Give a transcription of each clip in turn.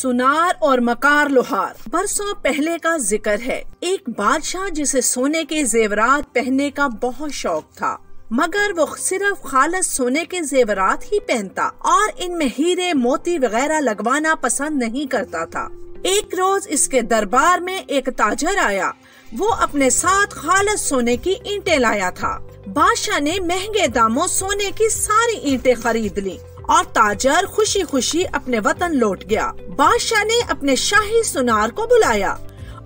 सुनार और मकार लोहार। बरसों पहले का जिक्र है। एक बादशाह जिसे सोने के जेवरात पहनने का बहुत शौक था, मगर वो सिर्फ खालिस सोने के जेवरात ही पहनता और इनमें हीरे मोती वगैरह लगवाना पसंद नहीं करता था। एक रोज इसके दरबार में एक ताजर आया। वो अपने साथ खालिस सोने की ईंटें लाया था। बादशाह ने महंगे दामों सोने की सारी ईंटें खरीद ली और ताजर खुशी खुशी अपने वतन लौट गया। बादशाह ने अपने शाही सुनार को बुलाया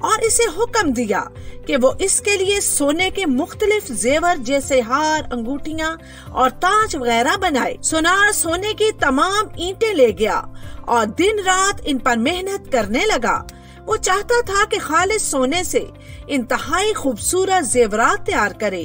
और इसे हुक्म दिया कि वो इसके लिए सोने के मुख्तलिफ जेवर जैसे हार, अंगूठियाँ और ताज वगैरह बनाए। सुनार सोने की तमाम ईंटें ले गया और दिन रात इन पर मेहनत करने लगा। वो चाहता था कि खालिस सोने से इंतहाई खूबसूरत जेवरात तैयार करे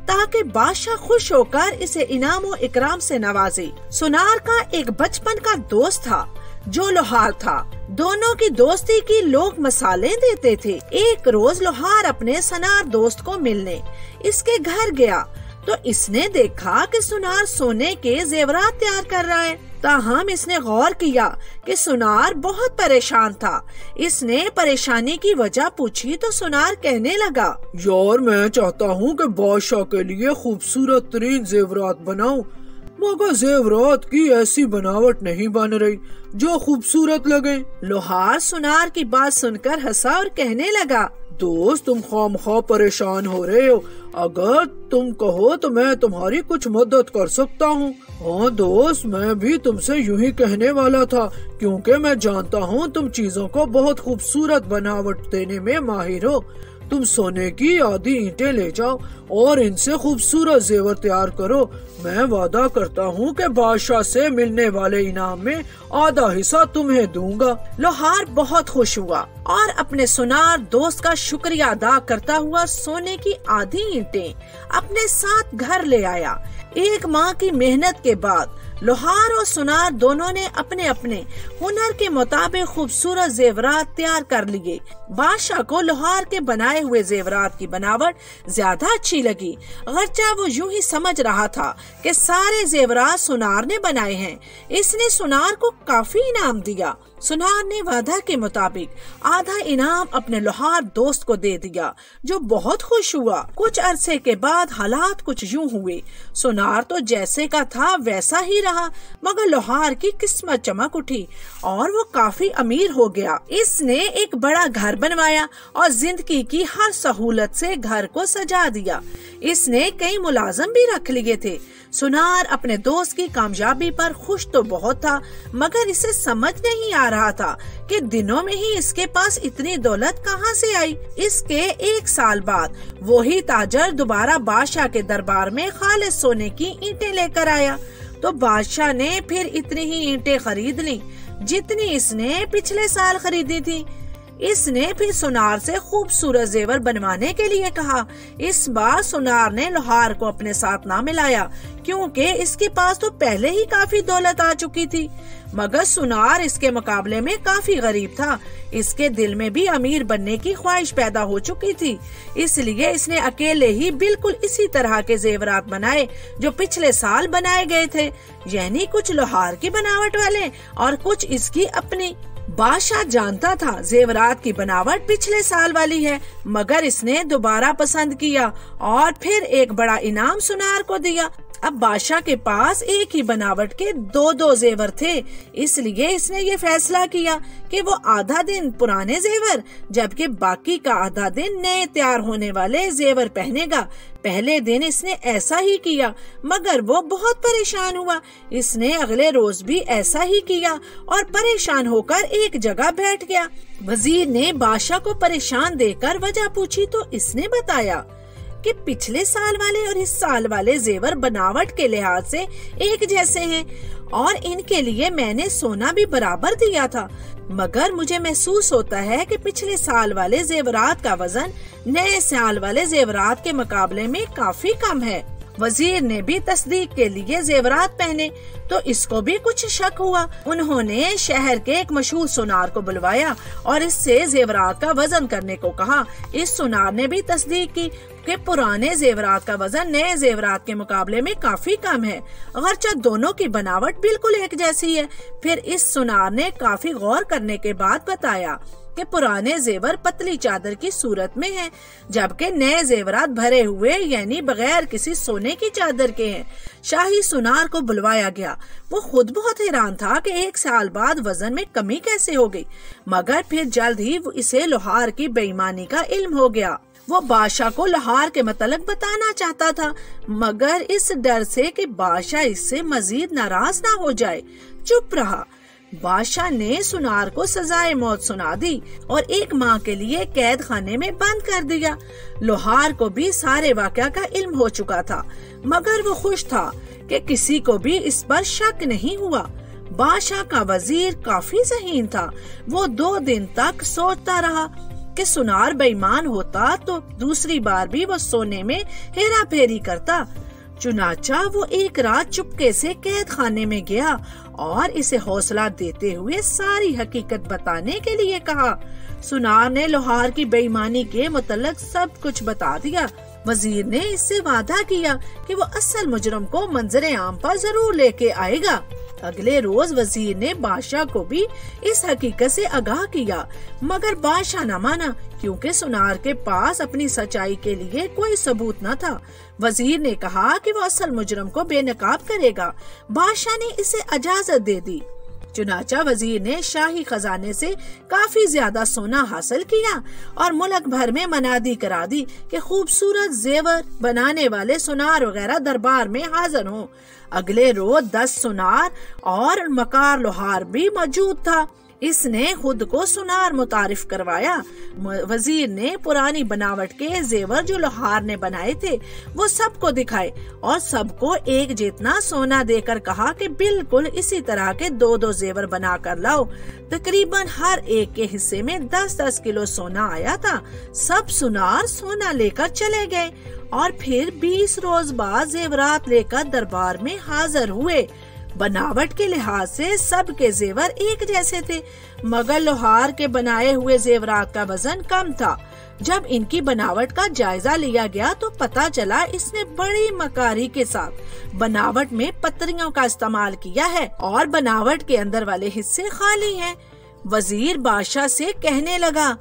ताकि बादशाह खुश होकर इसे इनाम और इकराम से नवाजे। सुनार का एक बचपन का दोस्त था जो लोहार था। दोनों की दोस्ती की लोग मसाले देते थे। एक रोज लोहार अपने सुनार दोस्त को मिलने इसके घर गया तो इसने देखा कि सुनार सोने के जेवरात तैयार कर रहा है। ताहम इसने गौर किया कि सुनार बहुत परेशान था। इसने परेशानी की वजह पूछी तो सुनार कहने लगा, यार मैं चाहता हूँ कि बादशाह के लिए खूबसूरत तरीन जेवरात बनाऊं, मगर जेवरात की ऐसी बनावट नहीं बन रही जो खूबसूरत लगे। लोहार सुनार की बात सुनकर हंसा और कहने लगा, दोस्त तुम खामखा परेशान हो रहे हो, अगर तुम कहो तो मैं तुम्हारी कुछ मदद कर सकता हूँ। हाँ दोस्त, मैं भी तुमसे यूं ही कहने वाला था, क्योंकि मैं जानता हूँ तुम चीजों को बहुत खूबसूरत बनावट देने में माहिर हो। तुम सोने की आधी ईंटें ले जाओ और इनसे खूबसूरत जेवर तैयार करो। मैं वादा करता हूँ कि बादशाह से मिलने वाले इनाम में आधा हिस्सा तुम्हें दूंगा। लोहार बहुत खुश हुआ और अपने सुनार दोस्त का शुक्रिया अदा करता हुआ सोने की आधी ईंटें अपने साथ घर ले आया। एक माह की मेहनत के बाद लोहार और सुनार दोनों ने अपने अपने हुनर के मुताबिक खूबसूरत जेवरात तैयार कर लिए। बादशाह को लोहार के बनाए हुए जेवरात की बनावट ज्यादा अच्छी लगी, गरचा वो यूं ही समझ रहा था कि सारे जेवरात सुनार ने बनाए हैं। इसने सुनार को काफी इनाम दिया। सुनार ने वादा के मुताबिक आधा इनाम अपने लोहार दोस्त को दे दिया, जो बहुत खुश हुआ। कुछ अरसे के बाद हालात कुछ यूं हुए। सुनार तो जैसे का था वैसा ही रहा, मगर लोहार की किस्मत चमक उठी और वो काफी अमीर हो गया। इसने एक बड़ा घर बनवाया और जिंदगी की हर सहूलत से घर को सजा दिया। इसने कई मुलाजिम भी रख लिए थे। सुनार अपने दोस्त की कामयाबी पर खुश तो बहुत था, मगर इसे समझ नहीं आ रहा था कि दिनों में ही इसके पास इतनी दौलत कहां से आई। इसके एक साल बाद वही ताजर दोबारा बादशाह के दरबार में खालिस सोने की ईंटें लेकर आया तो बादशाह ने फिर इतनी ही ईंटें खरीद ली जितनी इसने पिछले साल खरीदी थी। इसने फिर सुनार से खूबसूरत जेवर बनवाने के लिए कहा। इस बार सुनार ने लोहार को अपने साथ ना मिलाया, क्योंकि इसके पास तो पहले ही काफी दौलत आ चुकी थी, मगर सुनार इसके मुकाबले में काफी गरीब था। इसके दिल में भी अमीर बनने की ख्वाहिश पैदा हो चुकी थी, इसलिए इसने अकेले ही बिल्कुल इसी तरह के जेवरात बनाए जो पिछले साल बनाए गए थे, यानी कुछ लोहार की बनावट वाले और कुछ इसकी अपनी। बादशाह जानता था जेवरात की बनावट पिछले साल वाली है, मगर इसने दोबारा पसंद किया और फिर एक बड़ा इनाम सुनार को दिया। अब बादशाह के पास एक ही बनावट के दो जेवर थे, इसलिए इसने ये फैसला किया कि वो आधा दिन पुराने जेवर जबकि बाकी का आधा दिन नए तैयार होने वाले जेवर पहनेगा। पहले दिन इसने ऐसा ही किया, मगर वो बहुत परेशान हुआ। इसने अगले रोज भी ऐसा ही किया और परेशान होकर एक जगह बैठ गया। वजीर ने बादशाह को परेशान देखकर वजह पूछी तो इसने बताया कि पिछले साल वाले और इस साल वाले जेवर बनावट के लिहाज से एक जैसे हैं और इनके लिए मैंने सोना भी बराबर दिया था, मगर मुझे महसूस होता है कि पिछले साल वाले जेवरात का वजन नए साल वाले जेवरात के मुकाबले में काफी कम है। वजीर ने भी तस्दीक के लिए जेवरात पहने तो इसको भी कुछ शक हुआ। उन्होंने शहर के एक मशहूर सुनार को बुलवाया और इससे जेवरात का वजन करने को कहा। इस सुनार ने भी तस्दीक की कि पुराने जेवरात का वजन नए जेवरात के मुकाबले में काफी कम है, अगरचे दोनों की बनावट बिल्कुल एक जैसी है। फिर इस सुनार ने काफी गौर करने के बाद बताया कि पुराने जेवर पतली चादर की सूरत में हैं, जबकि नए जेवरात भरे हुए यानी बगैर किसी सोने की चादर के हैं। शाही सुनार को बुलवाया गया। वो खुद बहुत हैरान था कि 1 साल बाद वजन में कमी कैसे हो गई, मगर फिर जल्द ही इसे लोहार की बेईमानी का इल्म हो गया। वो बादशाह को लोहार के मतलब बताना चाहता था, मगर इस डर से कि बादशाह इससे मजीद नाराज ना हो जाए चुप रहा। बादशाह ने सुनार को सजाए मौत सुना दी और 1 माह के लिए कैद खाने में बंद कर दिया। लोहार को भी सारे वाकया का इल्म हो चुका था, मगर वो खुश था कि किसी को भी इस पर शक नहीं हुआ। बादशाह का वजीर काफी ज़हीन था। वो 2 दिन तक सोचता रहा कि सुनार बेईमान होता तो दूसरी बार भी वो सोने में हेरा फेरी करता। चुनाचा वो एक रात चुपके से कैद खाने में गया और इसे हौसला देते हुए सारी हकीकत बताने के लिए कहा। सुनार ने लोहार की बेईमानी के मुतल्लिक सब कुछ बता दिया। वजीर ने इससे वादा किया कि वो असल मुजरम को मंजरे आम पर जरूर लेके आएगा। अगले रोज वजीर ने बादशाह को भी इस हकीकत से आगाह किया, मगर बादशाह न माना क्योंकि सुनार के पास अपनी सच्चाई के लिए कोई सबूत न था। वजीर ने कहा कि वो असल मुजरम को बेनकाब करेगा। बादशाह ने इसे इजाजत दे दी। चुनाचा वजीर ने शाही खजाने से काफी ज्यादा सोना हासिल किया और मुल्क भर में मनादी करा दी कि खूबसूरत जेवर बनाने वाले सुनार वगैरह दरबार में हाजिर हों। अगले रोज 10 सुनार और मकार लोहार भी मौजूद था। इसने खुद को सुनार मुतारिफ करवाया। वजीर ने पुरानी बनावट के जेवर जो लोहार ने बनाए थे वो सबको दिखाए और सबको एक जितना सोना देकर कहा कि बिल्कुल इसी तरह के 2-2 जेवर बना कर लाओ। तकरीबन हर एक के हिस्से में 10-10 किलो सोना आया था। सब सुनार सोना लेकर चले गए और फिर 20 रोज बाद जेवरात लेकर दरबार में हाजिर हुए। बनावट के लिहाज से सब के जेवर एक जैसे थे, मगर लोहार के बनाए हुए जेवरात का वजन कम था। जब इनकी बनावट का जायजा लिया गया तो पता चला इसने बड़ी मकारी के साथ बनावट में पत्रियों का इस्तेमाल किया है और बनावट के अंदर वाले हिस्से खाली हैं। वजीर बादशाह से कहने लगा,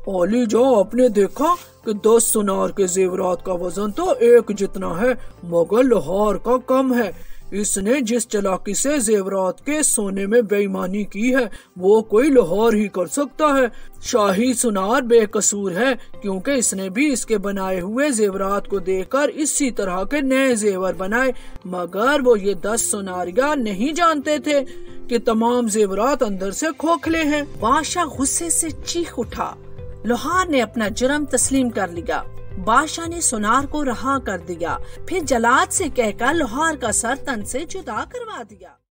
ओली जो आपने देखा कि 10 सुनार के जेवरात का वजन तो एक जितना है, मगर लोहार का कम है। इसने जिस चालाकी से जेवरात के सोने में बेईमानी की है वो कोई लोहार ही कर सकता है। शाही सुनार बेकसूर है क्योंकि इसने भी इसके बनाए हुए जेवरात को देखकर इसी तरह के नए जेवर बनाए, मगर वो ये 10 सुनारिया नहीं जानते थे कि तमाम जेवरात अंदर से खोखले हैं। बादशाह गुस्से से चीख उठा। लोहार ने अपना जुर्म तस्लीम कर लिया। बादशाह ने सुनार को रहा कर दिया, फिर जलाद से कहकर लोहार का सर तन से जुदा करवा दिया।